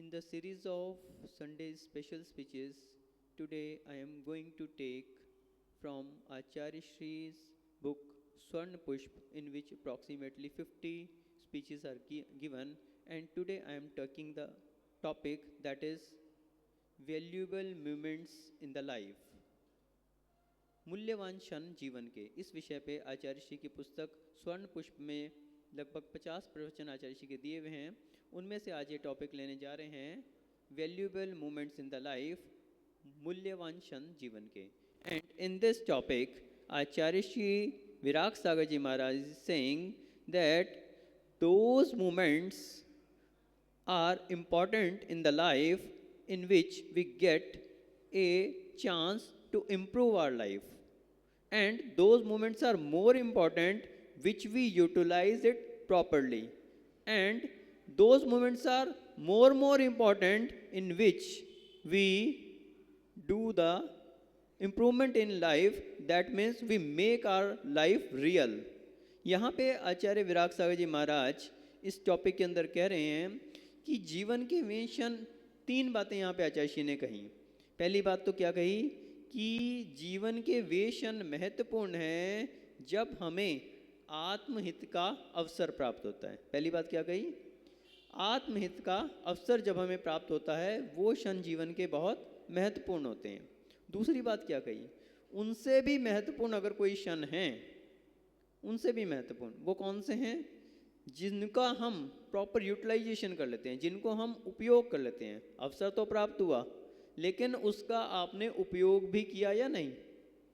In the series of Sunday special speeches, today I am going to take from Acharya Shri's book Swarn Pushp, in which approximately 50 speeches are given, and today I am taking the topic that is valuable moments in the life. मूल्यवान क्षण जीवन के इस विषय पे आचार्य श्री की पुस्तक स्वर्ण पुष्प में लगभग 50 प्रवचन आचार्य श्री के दिए हुए हैं। उनमें से आज ये टॉपिक लेने जा रहे हैं valuable moments in the life, मूल्यवान क्षण जीवन के। And in this topic Acharya Shri Virag Sagar ji Maharaj is saying that those moments are important in the life in which we get a chance to improve our life, and those moments are more important which we utilize it properly, and those moments are more important in which we do the improvement in life, that means we make our life real। यहाँ पे आचार्य विराग सागर जी महाराज इस topic के अंदर कह रहे हैं कि जीवन के वे क्षण, तीन बातें यहाँ पे आचार्य श्री ने कही। पहली बात तो क्या कही कि जीवन के वे क्षण महत्वपूर्ण हैं जब हमें आत्महित का अवसर प्राप्त होता है। पहली बात क्या कही? आत्महित का अवसर जब हमें प्राप्त होता है वो क्षण जीवन के बहुत महत्वपूर्ण होते हैं। दूसरी बात क्या कही? उनसे भी महत्वपूर्ण अगर कोई क्षण है, उनसे भी महत्वपूर्ण वो कौन से हैं? जिनका हम प्रॉपर यूटिलाइजेशन कर लेते हैं, जिनको हम उपयोग कर लेते हैं। अवसर तो प्राप्त हुआ, लेकिन उसका आपने उपयोग भी किया या नहीं?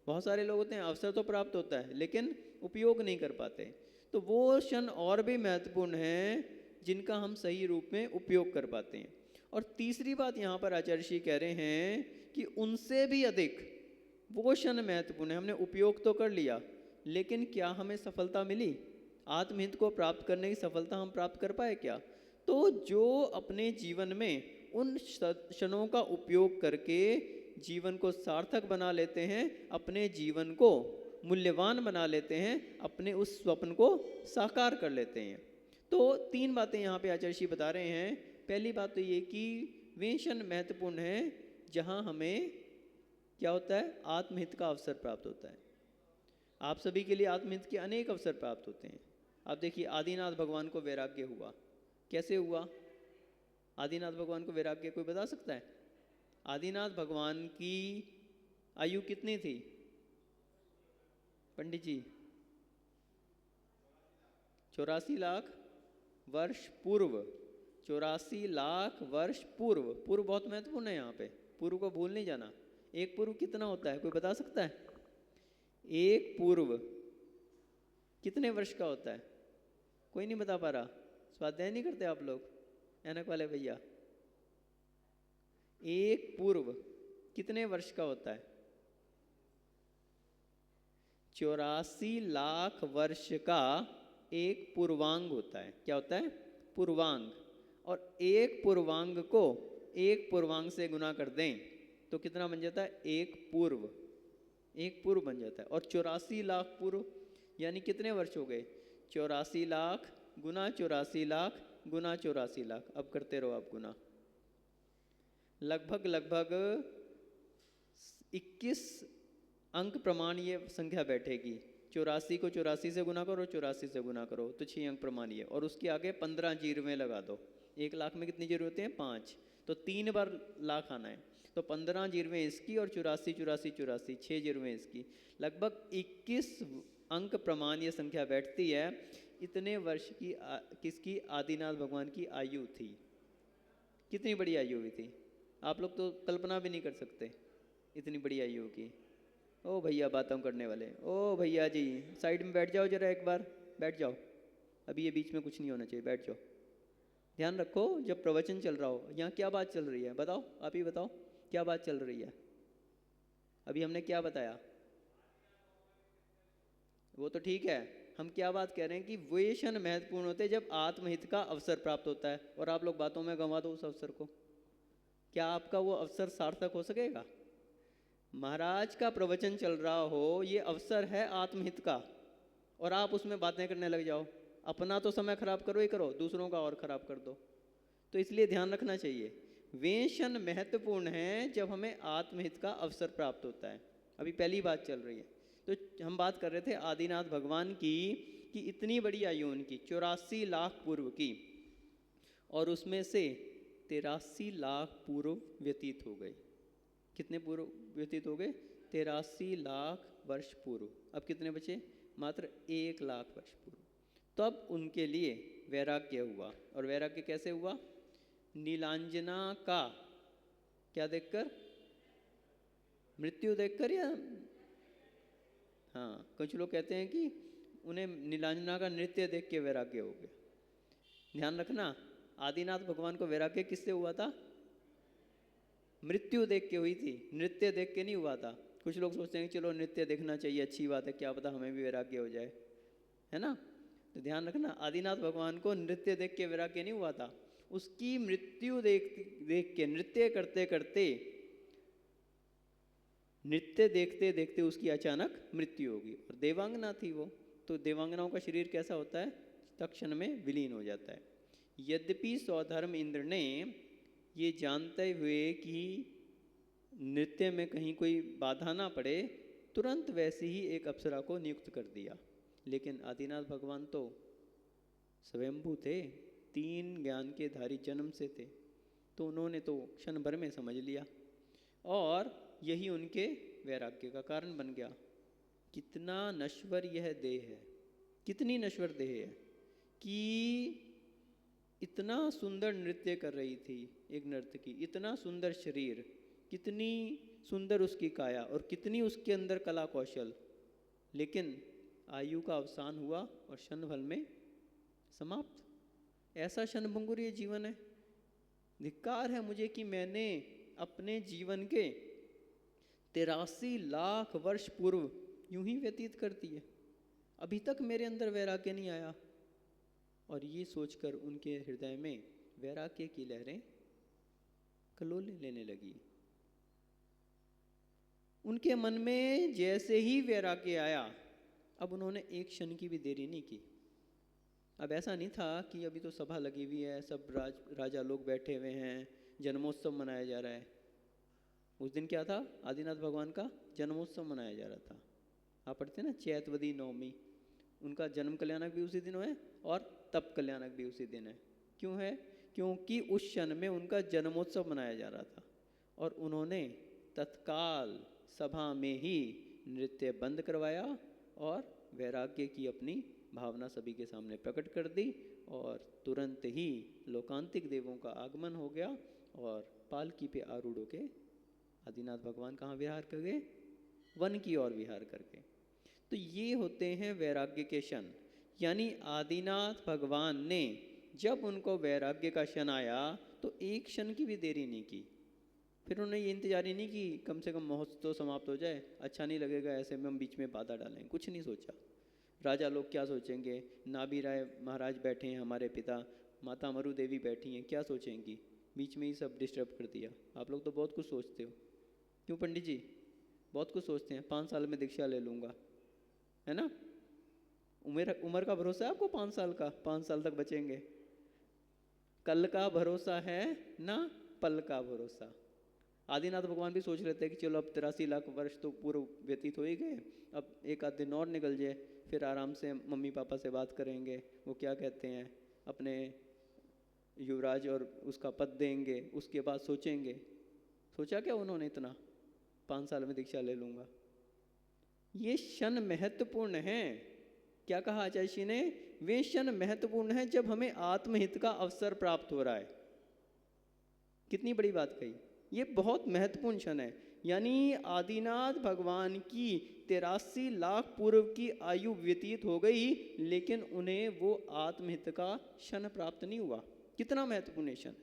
बहुत सारे लोग होते हैं अवसर तो प्राप्त होता है लेकिन उपयोग नहीं कर पाते। तो वो क्षण और भी महत्वपूर्ण हैं जिनका हम सही रूप में उपयोग कर पाते हैं। और तीसरी बात यहाँ पर आचार्य श्री कह रहे हैं कि उनसे भी अधिक वो क्षण महत्वपूर्ण है। हमने उपयोग तो कर लिया, लेकिन क्या हमें सफलता मिली? आत्महित को प्राप्त करने की सफलता हम प्राप्त कर पाए क्या? तो जो अपने जीवन में उन क्षणों का उपयोग करके जीवन को सार्थक बना लेते हैं, अपने जीवन को मूल्यवान बना लेते हैं, अपने उस स्वप्न को साकार कर लेते हैं। तो तीन बातें यहाँ पे आचार्य श्री बता रहे हैं। पहली बात तो ये कि वे क्षण महत्वपूर्ण हैं जहाँ हमें क्या होता है? आत्महित का अवसर प्राप्त होता है। आप सभी के लिए आत्महित के अनेक अवसर प्राप्त होते हैं। आप देखिए आदिनाथ भगवान को वैराग्य हुआ, कैसे हुआ? आदिनाथ भगवान को वैराग्य कोई बता सकता है? आदिनाथ भगवान की आयु कितनी थी पंडित जी? 84 लाख वर्ष पूर्व। 84 लाख वर्ष पूर्व। पूर्व बहुत महत्वपूर्ण है यहाँ पे, पूर्व को भूल नहीं जाना। एक पूर्व कितना होता है, कोई बता सकता है? एक पूर्व कितने वर्ष का होता है? कोई नहीं बता पा रहा। स्वाध्याय नहीं करते आप लोग, ऐनक वाले भैया? एक पूर्व कितने वर्ष का होता है? 84 लाख वर्ष का एक पूर्वांग होता है। क्या होता है? पूर्वांग। और एक पूर्वांग को एक पूर्वांग से गुना कर दें तो कितना बन जाता है? एक पूर्व। एक पूर्व बन जाता है। और 84 लाख पूर्व यानी कितने वर्ष हो गए? 84 लाख गुना 84 लाख गुना 84 लाख। अब करते रहो आप गुना। लगभग 21 अंक प्रमाण ये संख्या बैठेगी। 84 को 84 से गुना करो, 84 से गुना करो तो 6 अंक प्रमाण ये, और उसके आगे 15 जीरोवें लगा दो। 1 लाख में कितनी जीरो होते हैं? 5। तो 3 बार लाख आना है, तो 15 जीरोवें इसकी और 84 84 84 6 जीरोवें इसकी। लगभग 21 अंक प्रमाण ये संख्या बैठती है। इतने वर्ष की किसकी? आदिनाथ भगवान की आयु थी। कितनी बड़ी आयु हुई थी? आप लोग तो कल्पना भी नहीं कर सकते इतनी बड़ी आयु की। ओ भैया बातों करने वाले, ओ भैया जी साइड में बैठ जाओ जरा, एक बार बैठ जाओ। अभी ये बीच में कुछ नहीं होना चाहिए, बैठ जाओ। ध्यान रखो जब प्रवचन चल रहा हो। यहाँ क्या बात चल रही है बताओ, आप ही बताओ क्या बात चल रही है? अभी हमने क्या बताया? वो तो ठीक है, हम क्या बात कह रहे हैं कि वे क्षण महत्वपूर्ण होते हैं जब आत्महित का अवसर प्राप्त होता है, और आप लोग बातों में गंवा दो उस अवसर को। क्या आपका वो अवसर सार्थक हो सकेगा? महाराज का प्रवचन चल रहा हो, ये अवसर है आत्महित का, और आप उसमें बातें करने लग जाओ। अपना तो समय खराब करो ही करो, दूसरों का और खराब कर दो। तो इसलिए ध्यान रखना चाहिए, वे क्षण महत्वपूर्ण हैं जब हमें आत्महित का अवसर प्राप्त होता है। अभी पहली बात चल रही है, तो हम बात कर रहे थे आदिनाथ भगवान की कि इतनी बड़ी आयु उनकी 84 लाख पूर्व की, और उसमें से 83 लाख पूर्व व्यतीत हो गए। कितने पूर्व व्यतीत हो गए? 83 लाख वर्ष पूर्व। अब कितने बचे? मात्र 1 लाख वर्ष पूर्व। तब उनके लिए वैराग्य हुआ। और वैराग्य कैसे हुआ? नीलांजना का क्या देखकर? मृत्यु देखकर, या हाँ, कुछ लोग कहते हैं कि उन्हें नीलांजना का नृत्य देख के वैराग्य हो गया। ध्यान रखना, आदिनाथ भगवान को वैराग्य किससे हुआ था? मृत्यु देख के हुई थी, नृत्य देख के नहीं हुआ था। कुछ लोग सोचते हैं कि चलो नृत्य देखना चाहिए, अच्छी बात है, क्या पता हमें भी वैराग्य हो जाए, है ना। तो ध्यान रखना, आदिनाथ भगवान को नृत्य देख के वैराग्य नहीं हुआ था, उसकी मृत्यु देख के, नृत्य करते करते, नृत्य देखते देखते उसकी अचानक मृत्यु होगी। और देवांगना थी वो, तो देवांगनाओं का शरीर कैसा होता है? तत्क्षण में विलीन हो जाता है। यद्यपि स्वधर्म इंद्र ने ये जानते हुए कि नृत्य में कहीं कोई बाधा ना पड़े, तुरंत वैसे ही एक अप्सरा को नियुक्त कर दिया। लेकिन आदिनाथ भगवान तो स्वयंभू थे, 3 ज्ञान के धारी जन्म से थे, तो उन्होंने तो क्षण भर में समझ लिया, और यही उनके वैराग्य का कारण बन गया। कितना नश्वर यह देह है, कितनी नश्वर देह है कि इतना सुंदर नृत्य कर रही थी एक नर्तकी, इतना सुंदर शरीर, कितनी सुंदर उसकी काया, और कितनी उसके अंदर कला कौशल, लेकिन आयु का अवसान हुआ और क्षण भर में समाप्त। ऐसा क्षणभंगुर ये जीवन है। धिक्कार है मुझे कि मैंने अपने जीवन के 83 लाख वर्ष पूर्व यूं ही व्यतीत कर दिए, अभी तक मेरे अंदर वैराग्य नहीं आया। और ये सोचकर उनके हृदय में वैराग्य की लहरें कलोले लेने लगी। उनके मन में जैसे ही वैराग्य आया, अब उन्होंने एक क्षण की भी देरी नहीं की। अब ऐसा नहीं था कि अभी तो सभा लगी हुई है, सब राजा लोग बैठे हुए हैं, जन्मोत्सव मनाया जा रहा है। उस दिन क्या था? आदिनाथ भगवान का जन्मोत्सव मनाया जा रहा था। आप पढ़ते ना, चैतवदी नवमी, उनका जन्म कल्याणक भी उसी दिन है और तप कल्याणक भी उसी दिन है। क्यों है? क्योंकि उस क्षण में उनका जन्मोत्सव मनाया जा रहा था, और उन्होंने तत्काल सभा में ही नृत्य बंद करवाया और वैराग्य की अपनी भावना सभी के सामने प्रकट कर दी, और तुरंत ही लोकांतिक देवों का आगमन हो गया, और पालकी पे आरूढ़ होके आदिनाथ भगवान कहाँ विहार कर गए? वन की ओर विहार करके। तो ये होते हैं वैराग्य के क्षण। यानी आदिनाथ भगवान ने जब उनको वैराग्य का क्षण आया तो एक क्षण की भी देरी नहीं की। फिर उन्होंने ये इंतजार ही नहीं कि कम से कम महोत्सव समाप्त हो जाए, अच्छा नहीं लगेगा ऐसे में हम बीच में बाधा डालें, कुछ नहीं सोचा। राजा लोग क्या सोचेंगे, नाभि राय महाराज बैठे हैं, हमारे पिता, माता मरु देवी बैठी हैं, क्या सोचेंगी, बीच में ही सब डिस्टर्ब कर दिया। आप लोग तो बहुत कुछ सोचते हो, क्यों पंडित जी? बहुत कुछ सोचते हैं, 5 साल में दीक्षा ले लूँगा, है ना। उम्र का भरोसा है आपको? 5 साल का, 5 साल तक बचेंगे। कल का भरोसा है ना पल का भरोसा। आदिनाथ भगवान भी सोच रहे थे कि चलो अब 83 लाख वर्ष तो पूर्व व्यतीत हो ही गए, अब एक आध दिन और निकल जाए, फिर आराम से मम्मी पापा से बात करेंगे, वो क्या कहते हैं, अपने युवराज और उसका पद देंगे, उसके बाद सोचेंगे। सोचा क्या उन्होंने इतना? 5 साल में दीक्षा ले लूँगा। ये क्षण महत्वपूर्ण हैं। क्या कहा आचार्य जी ने? वे क्षण महत्वपूर्ण हैं जब हमें आत्महित का अवसर प्राप्त हो रहा है। कितनी बड़ी बात कही, ये बहुत महत्वपूर्ण क्षण है। यानी आदिनाथ भगवान की 83 लाख पूर्व की आयु व्यतीत हो गई, लेकिन उन्हें वो आत्महित का क्षण प्राप्त नहीं हुआ। कितना महत्वपूर्ण क्षण!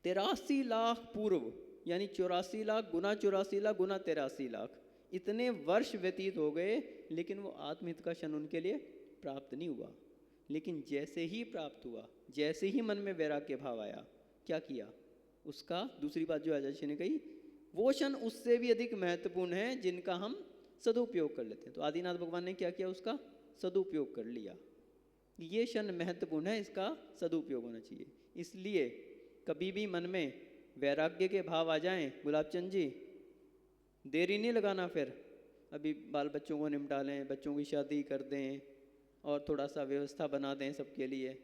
83 लाख पूर्व, यानी 84 लाख गुना 84 लाख गुना 83 लाख, इतने वर्ष व्यतीत हो गए, लेकिन वो आत्महित का क्षण उनके लिए प्राप्त नहीं हुआ। लेकिन जैसे ही प्राप्त हुआ, जैसे ही मन में वैराग्य भाव आया, क्या किया? उसका दूसरी बात जो आचार्य जी ने कही, वो क्षण उससे भी अधिक महत्वपूर्ण है जिनका हम सदुपयोग कर लेते हैं। तो आदिनाथ भगवान ने क्या किया? उसका सदुपयोग कर लिया। ये क्षण महत्वपूर्ण है, इसका सदुपयोग होना चाहिए। इसलिए कभी भी मन में वैराग्य के भाव आ जाएं, गुलाबचंद जी देरी नहीं लगाना, फिर अभी बाल बच्चों को निपटा लें, बच्चों की शादी कर दें और थोड़ा सा व्यवस्था बना दें सबके लिए।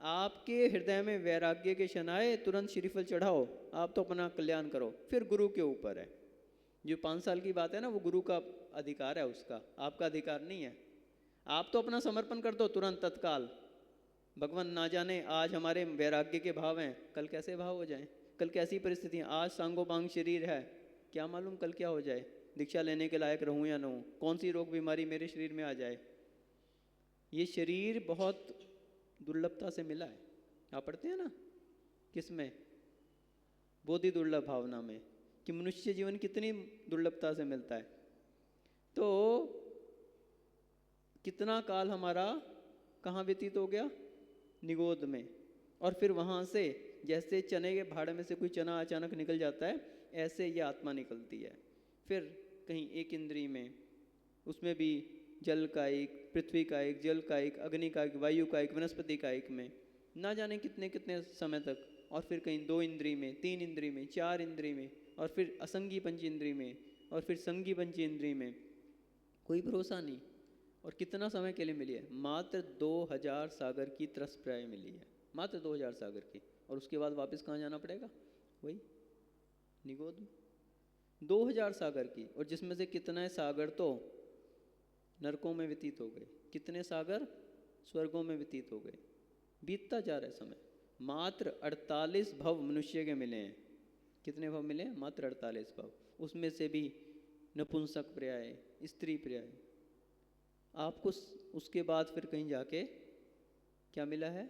आपके हृदय में वैराग्य के क्षण आए, तुरंत श्रीफल चढ़ाओ, आप तो अपना कल्याण करो, फिर गुरु के ऊपर है। जो 5 साल की बात है ना, वो गुरु का अधिकार है, उसका आपका अधिकार नहीं है। आप तो अपना समर्पण कर दो तुरंत तत्काल। भगवान ना जाने आज हमारे वैराग्य के भाव हैं, कल कैसे भाव हो जाएं, कल कैसी परिस्थितियाँ। आज सांगोपांग शरीर है, क्या मालूम कल क्या हो जाए, दीक्षा लेने के लायक रहूं या ना हूं, कौन सी रोग बीमारी मेरे शरीर में आ जाए। ये शरीर बहुत दुर्लभता से मिला है। आप पढ़ते हैं ना किसमें, बोधि दुर्लभ भावना में, कि मनुष्य जीवन कितनी दुर्लभता से मिलता है। तो कितना काल हमारा कहाँ व्यतीत हो गया, निगोद में, और फिर वहाँ से जैसे चने के भाड़े में से कोई चना अचानक निकल जाता है, ऐसे ये आत्मा निकलती है। फिर कहीं एक इंद्री में, उसमें भी जल का एक, पृथ्वी का एक, जल का एक, अग्नि का एक, वायु का एक, वनस्पति का एक में, ना जाने कितने कितने समय तक। और फिर कहीं 2 इंद्री में, 3 इंद्री में, 4 इंद्री में, और फिर असंगी पंच इंद्री में, और फिर संगी पंच इंद्री में। कोई भरोसा नहीं। और कितना समय के लिए मिली है, मात्र 2000 सागर की त्रस प्राय मिली है, मात्र 2000 सागर की। और उसके बाद वापस कहाँ जाना पड़ेगा, वही निगोद में। 2000 सागर की, और जिसमें से कितने सागर तो नरकों में व्यतीत हो गए, कितने सागर स्वर्गों में व्यतीत हो गए। बीतता जा रहा है समय। मात्र 48 भव मनुष्य के मिले हैं। कितने भव मिले हैं, मात्र 48 भव। उसमें से भी नपुंसक पर्याय, स्त्री पर्याय। आपको उसके बाद फिर कहीं जाके क्या मिला है,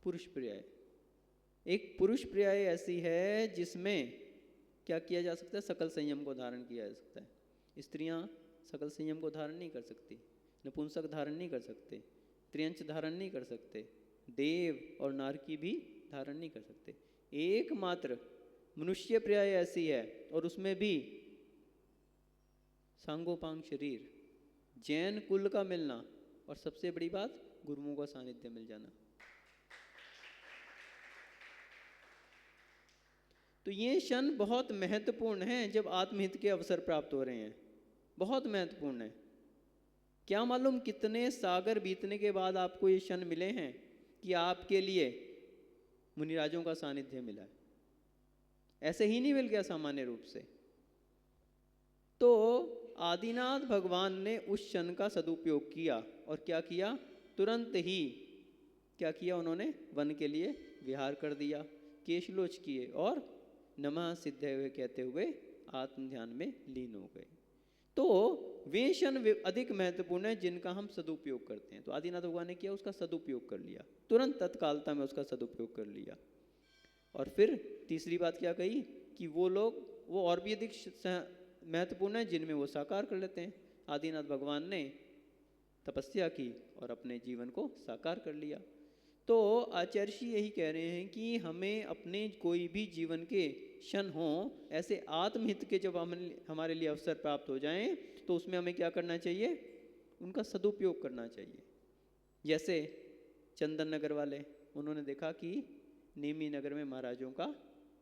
पुरुष पर्याय। एक पुरुष पर्याय ऐसी है जिसमें क्या किया जा सकता है, सकल संयम को धारण किया जा सकता है। स्त्रियां सकल संयम को धारण नहीं कर सकती, नपुंसक धारण नहीं कर सकते, त्रियंच धारण नहीं कर सकते, देव और नारकी भी धारण नहीं कर सकते। एकमात्र मनुष्य पर्याय ऐसी है, और उसमें भी सांगोपांग शरीर, जैन कुल का मिलना, और सबसे बड़ी बात गुरुओं का सानिध्य मिल जाना। तो ये क्षण बहुत महत्वपूर्ण है जब आत्महित के अवसर प्राप्त हो रहे हैं, बहुत महत्वपूर्ण है। क्या मालूम कितने सागर बीतने के बाद आपको ये क्षण मिले हैं कि आपके लिए मुनिराजों का सानिध्य मिला है। ऐसे ही नहीं मिल गया सामान्य रूप से। तो आदिनाथ भगवान ने उस क्षण का सदुपयोग किया, और क्या किया, तुरंत ही क्या किया उन्होंने, वन के लिए विहार कर दिया, केशलोच किए और नमः सिद्धे हुए कहते हुए आत्म ध्यान में लीन हो गए। तो वे क्षण अधिक महत्वपूर्ण है जिनका हम सदुपयोग करते हैं। तो आदिनाथ भगवान ने किया, उसका सदुपयोग कर लिया, तुरंत तत्कालता में उसका सदुपयोग कर लिया। और फिर तीसरी बात क्या कही कि वो लोग, वो और भी अधिक महत्वपूर्ण है जिनमें वो साकार कर लेते हैं। आदिनाथ भगवान ने तपस्या की और अपने जीवन को साकार कर लिया। तो आचार्य जी यही कह रहे हैं कि हमें अपने कोई भी जीवन के क्षण हों, ऐसे आत्महित के जब हमारे लिए अवसर प्राप्त हो जाएं, तो उसमें हमें क्या करना चाहिए, उनका सदुपयोग करना चाहिए। जैसे चंदन नगर वाले, उन्होंने देखा कि नेमी नगर में महाराजों का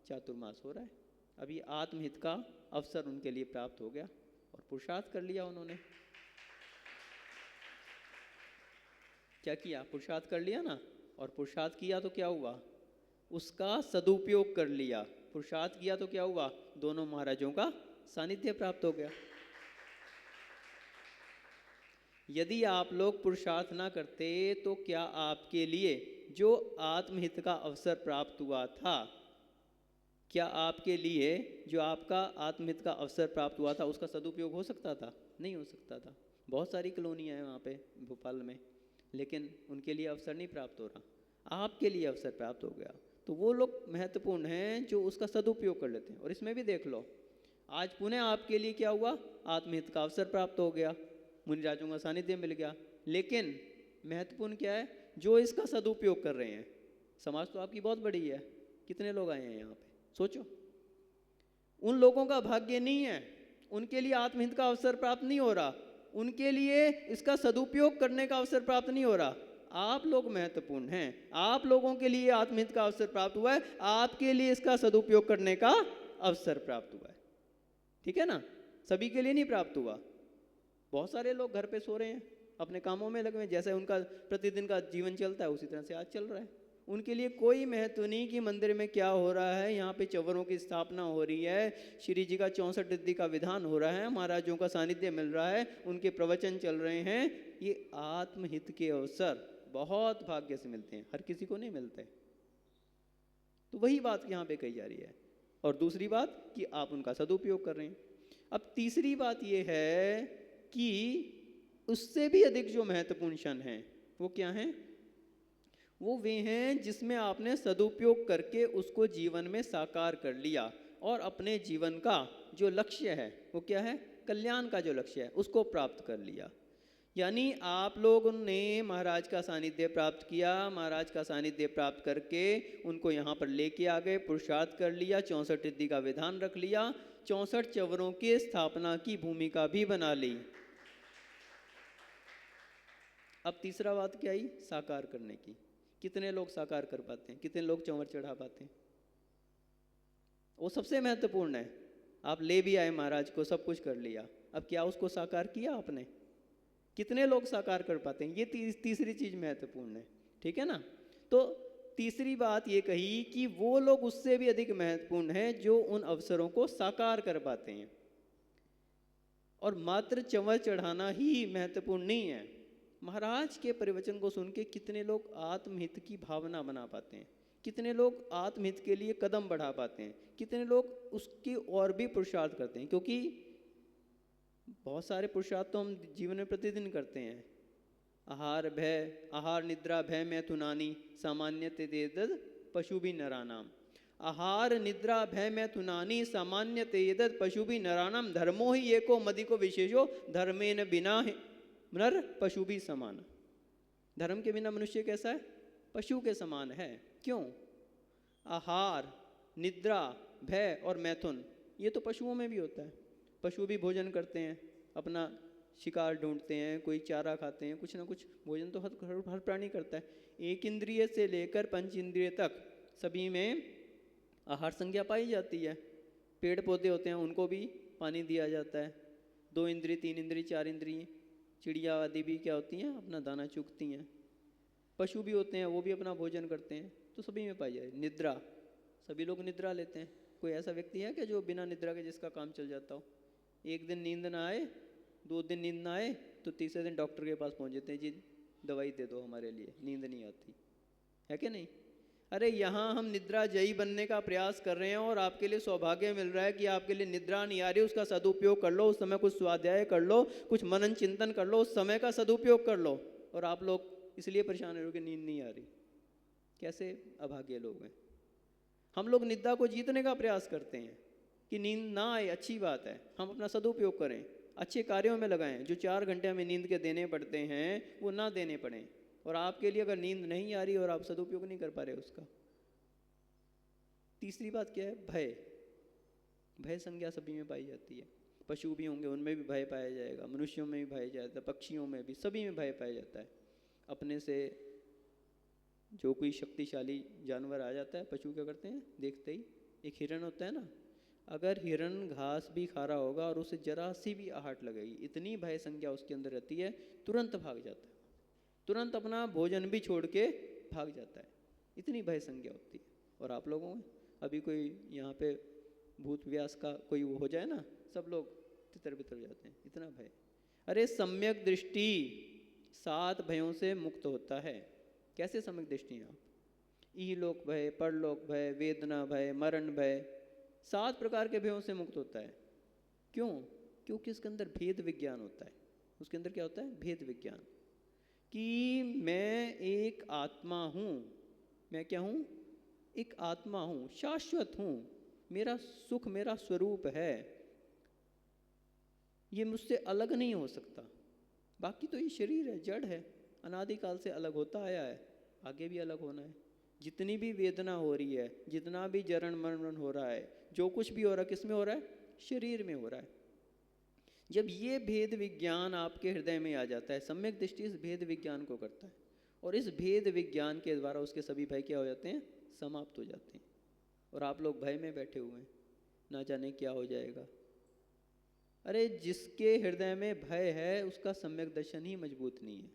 चातुर्मास हो रहा है, अभी आत्महित का अवसर उनके लिए प्राप्त हो गया और पुरुषार्थ कर लिया। उन्होंने क्या किया, पुरुषार्थ कर लिया ना। और पुरुषार्थ किया तो क्या हुआ, उसका सदुपयोग कर लिया। पुरुषार्थ किया तो क्या हुआ, दोनों महाराजों का सानिध्य प्राप्त हो गया। यदि आप लोग पुरुषार्थ ना करते तो क्या आपके लिए जो आत्महित का अवसर प्राप्त हुआ था, क्या आपके लिए जो आपका आत्महित का अवसर प्राप्त हुआ था उसका सदुपयोग हो सकता था? नहीं हो सकता था। बहुत सारी कॉलोनियाँ हैं वहाँ पे भोपाल में, लेकिन उनके लिए अवसर नहीं प्राप्त हो रहा। आपके लिए अवसर प्राप्त हो गया, तो वो लोग महत्वपूर्ण हैं जो उसका सदुपयोग कर लेते हैं। और इसमें भी देख लो, आज पुनः आपके लिए क्या हुआ, आत्महित का अवसर प्राप्त हो गया, मुनिराजों का सानिध्य मिल गया। लेकिन महत्वपूर्ण क्या है, जो इसका सदुपयोग कर रहे हैं। समाज तो आपकी बहुत बड़ी है, कितने लोग आए हैं यहाँ पे, सोचो। उन लोगों का भाग्य नहीं है, उनके लिए आत्महित का अवसर प्राप्त नहीं हो रहा, उनके लिए इसका सदुपयोग करने का अवसर प्राप्त नहीं हो रहा। आप लोग महत्वपूर्ण हैं, आप लोगों के लिए आत्महित का अवसर प्राप्त हुआ है, आपके लिए इसका सदुपयोग करने का अवसर प्राप्त हुआ है। ठीक है ना, सभी के लिए नहीं प्राप्त हुआ। बहुत सारे लोग घर पे सो रहे हैं, अपने कामों में लगे हुए, जैसे उनका प्रतिदिन का जीवन चलता है उसी तरह से आज चल रहा है। उनके लिए कोई महत्व नहीं कि मंदिर में क्या हो रहा है, यहाँ पे चंवरों की स्थापना हो रही है, श्री जी का 64 रिद्धि का विधान हो रहा है, महाराजों का सानिध्य मिल रहा है, उनके प्रवचन चल रहे हैं। ये आत्महित के अवसर बहुत भाग्य से मिलते हैं, हर किसी को नहीं मिलते। तो वही बात यहाँ पे कही जा रही है। और दूसरी बात कि आप उनका सदुपयोग कर रहे हैं। अब तीसरी बात ये है कि उससे भी अधिक जो महत्वपूर्ण क्षण हैं वो क्या हैं? वो वे हैं जिसमें आपने सदुपयोग करके उसको जीवन में साकार कर लिया और अपने जीवन का जो लक्ष्य है वो क्या है? कल्याण का जो लक्ष्य है उसको प्राप्त कर लिया। यानी आप लोगों ने महाराज का सानिध्य प्राप्त किया, महाराज का सानिध्य प्राप्त करके उनको यहाँ पर लेके आ गए, पुरुषार्थ कर लिया, 64 रिद्धि का विधान रख लिया, 64 चंवरों की स्थापना की भूमिका भी बना ली। अब तीसरा बात क्या आई? साकार करने की। कितने लोग साकार कर पाते हैं? कितने लोग चंवर चढ़ा पाते हैं? वो सबसे महत्वपूर्ण है। आप ले भी आए महाराज को, सब कुछ कर लिया, अब क्या उसको साकार किया आपने? कितने लोग साकार कर पाते हैं? ये तीसरी चीज महत्वपूर्ण है। ठीक है ना। तो तीसरी बात ये कही कि वो लोग उससे भी अधिक महत्वपूर्ण है जो उन अवसरों को साकार कर पाते हैं। और मात्र चंवर चढ़ाना ही महत्वपूर्ण नहीं है। महाराज के प्रवचन को सुन के कितने लोग आत्महित की भावना बना पाते हैं, कितने लोग आत्महित के लिए कदम बढ़ा पाते हैं, कितने लोग उसकी और भी पुरुषार्थ करते हैं। क्योंकि बहुत सारे पुरुषार्थ तो हम जीवन में प्रतिदिन करते हैं। आहार निद्रा भय मैथुनानि सामान्यते देदद पशु भी नरानाम। आहार निद्रा भय मैथुनानि सामान्यते यदद पशु भी नरानाम धर्मो ही एको मदिको विशेषो धर्मेन बिना नर पशु भी समान। धर्म के बिना मनुष्य कैसा है? पशु के समान है। क्यों? आहार निद्रा भय और मैथुन ये तो पशुओं में भी होता है। पशु भी भोजन करते हैं, अपना शिकार ढूंढते हैं, कोई चारा खाते हैं, कुछ ना कुछ भोजन तो हर प्राणी करता है। एक इंद्रिय से लेकर 5 इंद्रिय तक सभी में आहार संज्ञा पाई जाती है। पेड़ पौधे होते हैं उनको भी पानी दिया जाता है। 2 इंद्रिय 3 इंद्रिय 4 इंद्रिय चिड़िया आदि भी क्या होती हैं? अपना दाना चुगती हैं। पशु भी होते हैं वो भी अपना भोजन करते हैं। तो सभी में पाई जाए। निद्रा, सभी लोग निद्रा लेते हैं। कोई ऐसा व्यक्ति है कि जो बिना निद्रा के जिसका काम चल जाता हो? एक दिन नींद ना आए, 2 दिन नींद ना आए तो तीसरे दिन डॉक्टर के पास पहुंच जाते हैं, जी दवाई दे दो हमारे लिए, नींद नहीं आती है कि नहीं? अरे यहाँ हम निद्रा जयी बनने का प्रयास कर रहे हैं और आपके लिए सौभाग्य मिल रहा है कि आपके लिए निद्रा नहीं आ रही, उसका सदुपयोग कर लो। उस समय कुछ स्वाध्याय कर लो, कुछ मनन चिंतन कर लो, उस समय का सदुपयोग कर लो। और आप लोग इसलिए परेशान हो कि नींद नहीं आ रही। कैसे अभागे लोग हैं। हम लोग निद्रा को जीतने का प्रयास करते हैं कि नींद ना आए, अच्छी बात है, हम अपना सदुपयोग करें, अच्छे कार्यों में लगाएं। जो 4 घंटे हमें नींद के देने पड़ते हैं वो ना देने पड़ें। और आपके लिए अगर नींद नहीं आ रही और आप सदुपयोग नहीं कर पा रहे उसका। तीसरी बात क्या है? भय। भय संज्ञा सभी में पाई जाती है। पशु भी होंगे उनमें भी भय पाया जाएगा, मनुष्यों में भी भय जाता है, पक्षियों में भी, सभी में भय पाया जाता है। अपने से जो कोई शक्तिशाली जानवर आ जाता है, पशु क्या करते हैं? देखते ही, एक हिरण होता है ना, अगर हिरण घास भी खा रहा होगा और उसे जरा सी भी आहट लगेगी, इतनी भय संज्ञा उसके अंदर रहती है, तुरंत भाग जाता है, तुरंत अपना भोजन भी छोड़ के भाग जाता है। इतनी भय संज्ञा होती है। और आप लोगों में अभी कोई यहाँ पे भूत व्यास का कोई वो हो जाए ना, सब लोग तितर बितर जाते हैं, इतना भय। अरे सम्यक दृष्टि 7 भयों से मुक्त होता है। कैसे सम्यक दृष्टि है? आप इहलोक भय, परलोक भय, वेदना भय, मरण भय, 7 प्रकार के भयों से मुक्त होता है। क्यों? क्योंकि इसके अंदर भेद विज्ञान होता है। उसके अंदर क्या होता है? भेद विज्ञान, कि मैं एक आत्मा हूँ। मैं क्या हूँ? एक आत्मा हूँ, शाश्वत हूँ, मेरा सुख मेरा स्वरूप है, ये मुझसे अलग नहीं हो सकता। बाकी तो ये शरीर है, जड़ है, अनादिकाल से अलग होता आया है, आगे भी अलग होना है। जितनी भी वेदना हो रही है, जितना भी जरण मरण हो रहा है, जो कुछ भी हो रहा है, किस में हो रहा है? शरीर में हो रहा है। जब ये भेद विज्ञान आपके हृदय में आ जाता है, सम्यक दृष्टि इस भेद विज्ञान को करता है, और इस भेद विज्ञान के द्वारा उसके सभी भय क्या हो जाते हैं, समाप्त हो जाते हैं। और आप लोग भय में बैठे हुए हैं, ना जाने क्या हो जाएगा। अरे जिसके हृदय में भय है उसका सम्यक दर्शन ही मजबूत नहीं है।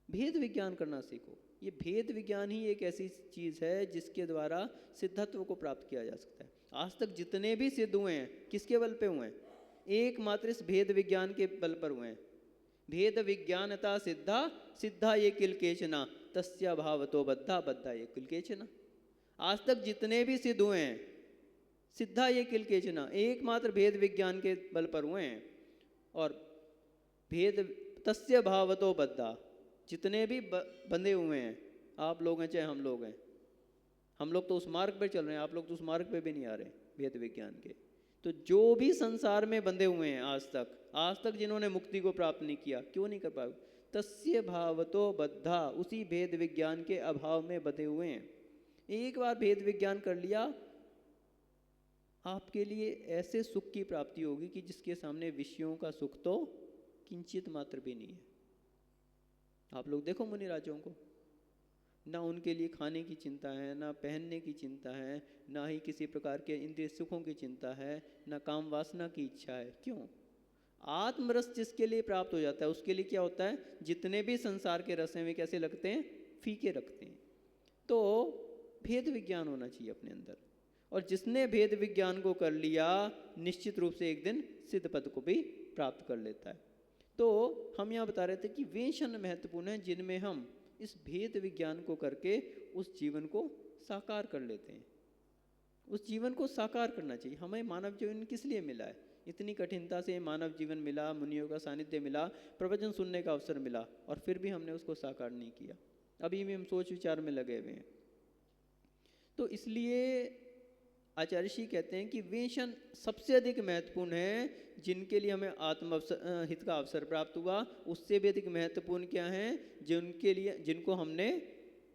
भेद विज्ञान करना सीखो। ये भेद विज्ञान ही एक ऐसी चीज़ है जिसके द्वारा सिद्धत्व को प्राप्त किया जा सकता है। आज तक जितने भी सिद्ध हुए हैं किसके बल पे हुए हैं, एकमात्र इस भेद विज्ञान के बल पर हुए हैं। भेद विज्ञानता सिद्धा सिद्धा ये किल केचना तस्या भावतो बद्धा बद्धा ये किल केचना। आज तक जितने भी सिद्ध हुए हैं सिद्धा ये किल केचना एकमात्र भेद विज्ञान के बल पर हुए हैं। और भेद तस्य भावतो बद्धा, जितने भी बंधे हुए हैं, आप लोग हैं चाहे हम लोग हैं, हम लोग तो उस मार्ग पर चल रहे हैं, आप लोग तो उस मार्ग पे भी नहीं आ रहे भेद विज्ञान के। तो जो भी संसार में बंधे हुए हैं आज तक जिन्होंने मुक्ति को प्राप्त नहीं किया, क्यों नहीं कर पाए, तस्य भावतो बद्धा, उसी भेद विज्ञान के अभाव में बंधे हुए हैं। एक बार भेद विज्ञान कर लिया, आपके लिए ऐसे सुख की प्राप्ति होगी कि जिसके सामने विषयों का सुख तो किंचित मात्र भी नहीं है। आप लोग देखो मुनि राजों को, ना उनके लिए खाने की चिंता है, ना पहनने की चिंता है, ना ही किसी प्रकार के इंद्रिय सुखों की चिंता है, ना काम वासना की इच्छा है। क्यों? आत्मरस जिसके लिए प्राप्त हो जाता है उसके लिए क्या होता है, जितने भी संसार के रस हैं वे कैसे लगते हैं, फीके रखते हैं। तो भेद विज्ञान होना चाहिए अपने अंदर, और जिसने भेद विज्ञान को कर लिया निश्चित रूप से एक दिन सिद्ध पद को भी प्राप्त कर लेता है। तो हम यहाँ बता रहे थे कि वे क्षण महत्वपूर्ण हैं जिनमें हम इस भेद विज्ञान को करके उस जीवन को साकार कर लेते हैं। उस जीवन को साकार करना चाहिए। हमें मानव जीवन किस लिए मिला है, इतनी कठिनता से मानव जीवन मिला, मुनियों का सानिध्य मिला, प्रवचन सुनने का अवसर मिला, और फिर भी हमने उसको साकार नहीं किया। अभी भी हम सोच विचार में लगे हुए हैं। तो इसलिए आचार्य श्री कहते हैं कि वे क्षण सबसे अधिक महत्वपूर्ण है जिनके लिए हमें आत्म हित का अवसर प्राप्त हुआ। उससे भी अधिक महत्वपूर्ण क्या है, जिनको हमने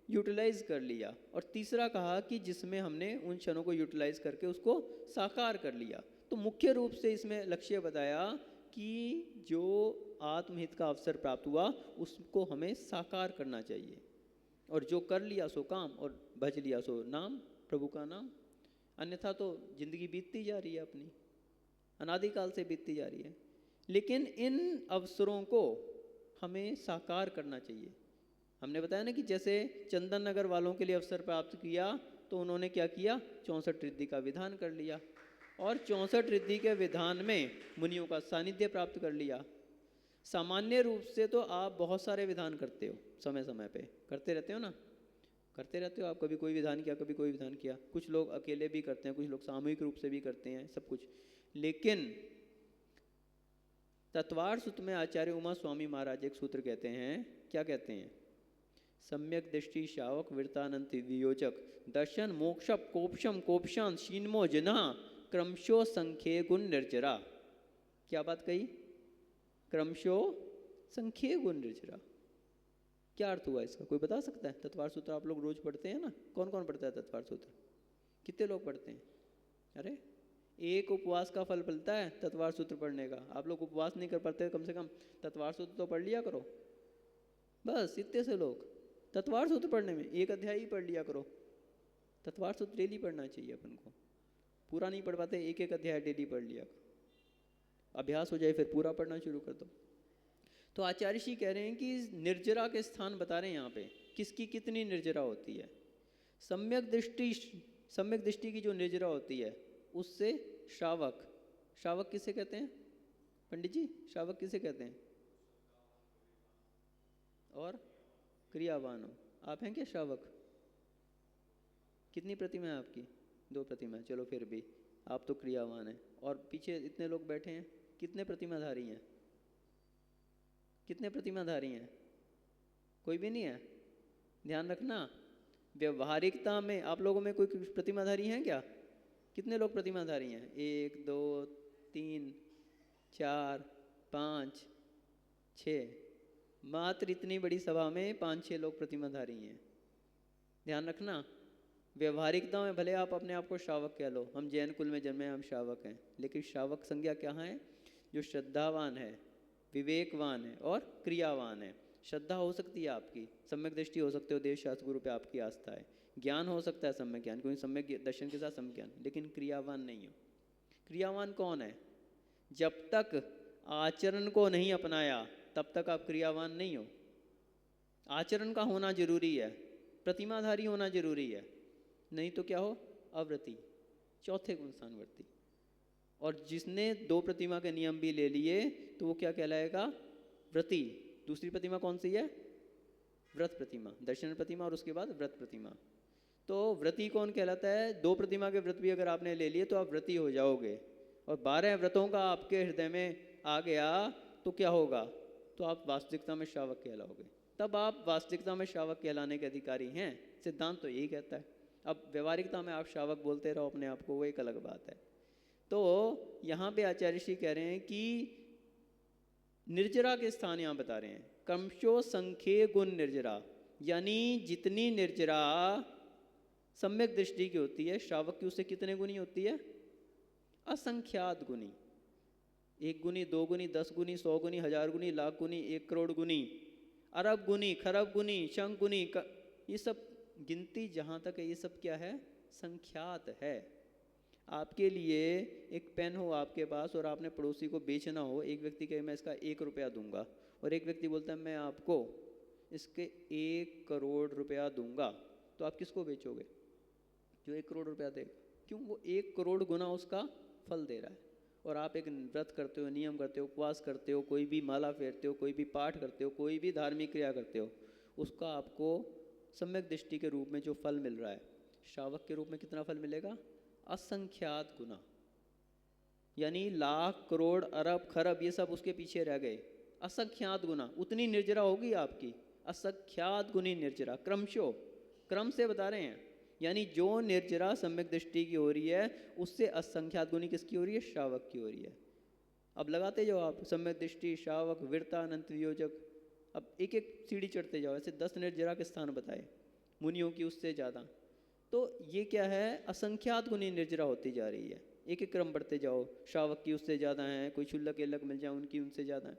यूटिलाइज कर लिया। और तीसरा कहा कि जिसमें हमने उन क्षणों को यूटिलाइज करके उसको साकार कर लिया। तो मुख्य रूप से इसमें लक्ष्य बताया कि जो आत्महित का अवसर प्राप्त हुआ उसको हमें साकार करना चाहिए, और जो कर लिया सो काम, और भज लिया सो नाम, प्रभु का नाम। अन्यथा तो जिंदगी बीतती जा रही है, अपनी अनादिकाल से बीतती जा रही है। लेकिन इन अवसरों को हमें साकार करना चाहिए। हमने बताया ना कि जैसे चंदन नगर वालों के लिए अवसर प्राप्त किया तो उन्होंने क्या किया, 64 रिद्धि का विधान कर लिया, और 64 रिद्धि के विधान में मुनियों का सानिध्य प्राप्त कर लिया। सामान्य रूप से तो आप बहुत सारे विधान करते हो, समय समय पे करते रहते हो ना, करते रहते हो आप। कभी कोई विधान किया, कभी कोई विधान किया। कुछ लोग अकेले भी करते हैं, कुछ लोग सामूहिक रूप से भी करते हैं, सब कुछ। लेकिन तत्वार सूत्र में आचार्य उमा स्वामी महाराज एक सूत्र कहते हैं, क्या कहते हैं, सम्यक दृष्टि शावक वृतानंत वियोजक दर्शन मोक्षप कोपशम कोपशान शीनमो जना क्रमशो संख्ये गुण निर्जरा। क्या बात कही, क्रमशो संख्ये गुण निर्जरा। क्या अर्थ हुआ इसका, कोई बता सकता है? तत्वार सूत्र आप लोग रोज पढ़ते हैं ना, कौन कौन पढ़ता है तत्वार सूत्र, कितने लोग पढ़ते हैं? अरे एक उपवास का फल मिलता है तत्वार सूत्र पढ़ने का। आप लोग उपवास नहीं कर पाते, कम से कम तत्वार सूत्र तो पढ़ लिया करो। बस इतने से लोग तत्वार सूत्र पढ़ने में एक अध्याय ही पढ़ लिया करो। तत्वार सूत्र डेली पढ़ना चाहिए अपन को। पूरा नहीं पढ़ पाते, एक एक अध्याय डेली पढ़ लिया करो, अभ्यास हो जाए, फिर पूरा पढ़ना शुरू कर दो। तो आचार्य जी कह रहे हैं कि निर्जरा के स्थान बता रहे हैं यहाँ पे, किसकी कितनी निर्जरा होती है। सम्यक दृष्टि की जो निर्जरा होती है उससे श्रावक, श्रावक किसे कहते हैं पंडित जी, श्रावक किसे कहते हैं? और क्रियावान हो, आप हैं क्या श्रावक? कितनी प्रतिमा है आपकी? 2 प्रतिमा है, चलो फिर भी आप तो क्रियावान हैं। और पीछे इतने लोग बैठे हैं, कितने प्रतिमाधारी हैं? कितने प्रतिमाधारी हैं? कोई भी नहीं है। ध्यान रखना, व्यवहारिकता में आप लोगों में कोई प्रतिमाधारी हैं क्या? कितने लोग प्रतिमाधारी हैं? 1 2 3 4 5 6, मात्र इतनी बड़ी सभा में 5-6 लोग प्रतिमाधारी हैं। ध्यान रखना, व्यवहारिकता में भले आप अपने आप को श्रावक कह लो, हम जैन कुल में जन्मे, हम श्रावक हैं, लेकिन श्रावक संज्ञा क्या है? जो श्रद्धावान है, विवेकवान है और क्रियावान है। श्रद्धा हो सकती है आपकी, सम्यक दृष्टि हो सकते हो, देव शास्त्र गुरु पे आपकी आस्था है, ज्ञान हो सकता है सम्यक ज्ञान, क्योंकि सम्यक दर्शन के साथ सम्यक ज्ञान, लेकिन क्रियावान नहीं हो। क्रियावान कौन है? जब तक आचरण को नहीं अपनाया तब तक आप क्रियावान नहीं हो। आचरण का होना जरूरी है, प्रतिमाधारी होना जरूरी है, नहीं तो क्या हो? अव्रती, चौथे गुण स्थानवर्ती। और जिसने 2 प्रतिमा के नियम भी ले लिए तो वो क्या कहलाएगा? व्रती। दूसरी प्रतिमा कौन सी है? व्रत प्रतिमा, दर्शन प्रतिमा और उसके बाद व्रत प्रतिमा। तो व्रती कौन कहलाता है? 2 प्रतिमा के व्रत भी अगर आपने ले लिए तो आप व्रती हो जाओगे। और 12 व्रतों का आपके हृदय में आ गया तो क्या होगा? तो आप वास्तविकता में श्रावक कहलाओगे, तब आप वास्तविकता में श्रावक कहलाने के अधिकारी हैं। सिद्धांत तो यही कहता है। अब व्यवहारिकता में आप श्रावक बोलते रहो अपने आप को, वो एक अलग बात है। तो यहाँ पे आचार्य श्री कह रहे हैं कि निर्जरा के स्थान यहाँ बता रहे हैं। क्रमशो संख्ये गुण निर्जरा, यानी जितनी निर्जरा सम्यक दृष्टि की होती है, श्रावक की उससे कितने गुनी होती है? असंख्यात गुनी। 1 गुनी, 2 गुनी, 10 गुनी, 100 गुनी, 1000 गुनी, लाख गुनी, 1 करोड़ गुनी, अरब गुनी, खरब गुनी, शंख गुनी, ये सब गिनती जहाँ तक है ये सब क्या है? संख्यात है। आपके लिए एक पेन हो आपके पास और आपने पड़ोसी को बेचना हो, एक व्यक्ति कहे मैं इसका 1 रुपया दूंगा और एक व्यक्ति बोलता है मैं आपको इसके 1 करोड़ रुपया दूंगा, तो आप किसको बेचोगे? जो 1 करोड़ रुपया देगा। क्यों? वो 1 करोड़ गुना उसका फल दे रहा है। और आप एक व्रत करते हो, नियम करते हो, उपवास करते हो, कोई भी माला फेरते हो, कोई भी पाठ करते हो, कोई भी धार्मिक क्रिया करते हो, उसका आपको सम्यक दृष्टि के रूप में जो फल मिल रहा है, श्रावक के रूप में कितना फल मिलेगा? असंख्यात गुना। यानी लाख, करोड़, अरब, खरब ये सब उसके पीछे रह गए। असंख्यात गुना, उतनी निर्जरा होगी आपकी, असंख्यात गुनी निर्जरा। क्रमशो, क्रम से बता रहे हैं, यानी जो निर्जरा सम्यक दृष्टि की हो रही है उससे असंख्यात गुनी किसकी हो रही है? श्रावक की हो रही है। अब लगाते जाओ आप, सम्यक दृष्टि, श्रावक, वीरता, अनंत वियोजक, अब एक एक सीढ़ी चढ़ते जाओ। ऐसे 10 निर्जरा के स्थान बताए, मुनियों की उससे ज़्यादा। तो ये क्या है? असंख्यात गुनी निर्जरा होती जा रही है। एक एक क्रम बढ़ते जाओ, श्रावक की उससे ज़्यादा हैं, कोई क्षुल्लक अलग मिल जाए उनकी उनसे ज़्यादा है।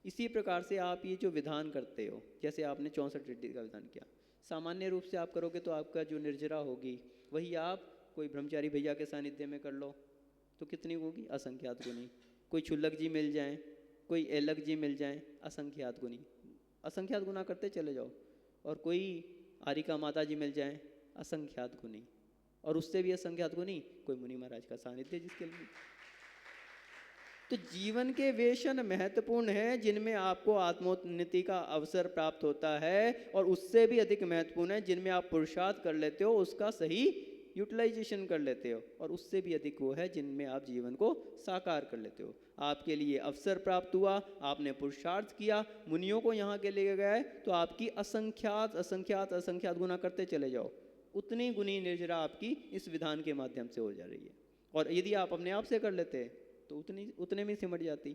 इसी प्रकार से आप ये जो विधान करते हो, जैसे आपने 64 रिद्धि का विधान किया, सामान्य रूप से आप करोगे तो आपका जो निर्जरा होगी वही आप कोई ब्रह्मचारी भैया के सानिध्य में कर लो तो कितनी होगी? असंख्यात गुनी। कोई क्षुल्लक जी मिल जाए, कोई अलग जी मिल जाए, असंख्यात गुनी। असंख्यात गुना करते चले जाओ। और कोई आरिका माता जी मिल जाए, असंख्यात गुनी। और उससे भी असंख्यात गुनी कोई मुनि महाराज का सानिध्य जिसके लिए। तो जीवन के वे क्षण महत्वपूर्ण है जिनमें आपको आत्मोन्नति का अवसर प्राप्त होता है, और उससे भी अधिक महत्वपूर्ण है जिनमें आप पुरुषार्थ कर लेते हो, उसका सही यूटिलाइजेशन कर लेते हो, और उससे भी अधिक वो है जिनमें आप जीवन को साकार कर लेते हो। आपके लिए अवसर प्राप्त हुआ, आपने पुरुषार्थ किया, मुनियों को यहाँ के लिए गए, तो आपकी असंख्यात असंख्यात असंख्यात गुना करते चले जाओ, उतनी गुनी निर्जरा आपकी इस विधान के माध्यम से हो जा रही है। और यदि आप अपने आप से कर लेते तो उतने में सिमट जाती।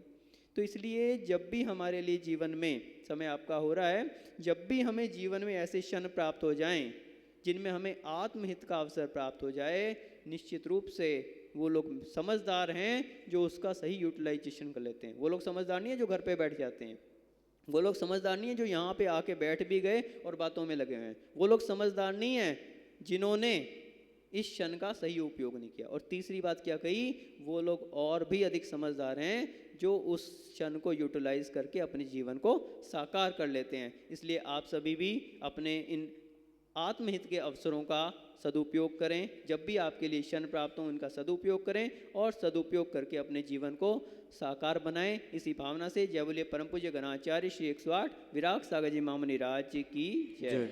तो इसलिए जब भी हमारे लिए जीवन में, समय आपका हो रहा है, जब भी हमें जीवन में ऐसे क्षण प्राप्त हो जाएं जिनमें हमें आत्महित का अवसर प्राप्त हो जाए, निश्चित रूप से वो लोग समझदार हैं जो उसका सही यूटिलाइजेशन कर लेते हैं। वो लोग समझदार नहीं है जो घर पे बैठ जाते हैं, वो लोग समझदार नहीं है जो यहाँ पे आके बैठ भी गए और बातों में लगे हुए हैं, वो लोग समझदार नहीं है जिन्होंने इस क्षण का सही उपयोग नहीं किया। और तीसरी बात क्या कही? वो लोग और भी अधिक समझदार हैं जो उस क्षण को यूटिलाइज करके अपने जीवन को साकार कर लेते हैं। इसलिए आप सभी भी अपने इन आत्महित के अवसरों का सदुपयोग करें। जब भी आपके लिए क्षण प्राप्त हो उनका सदुपयोग करें और सदुपयोग करके अपने जीवन को साकार बनाएं। इसी भावना से जय बोले परम पूज्य गणाचार्य श्री 108 विराग सागर जी महामुनि राज जी की जय।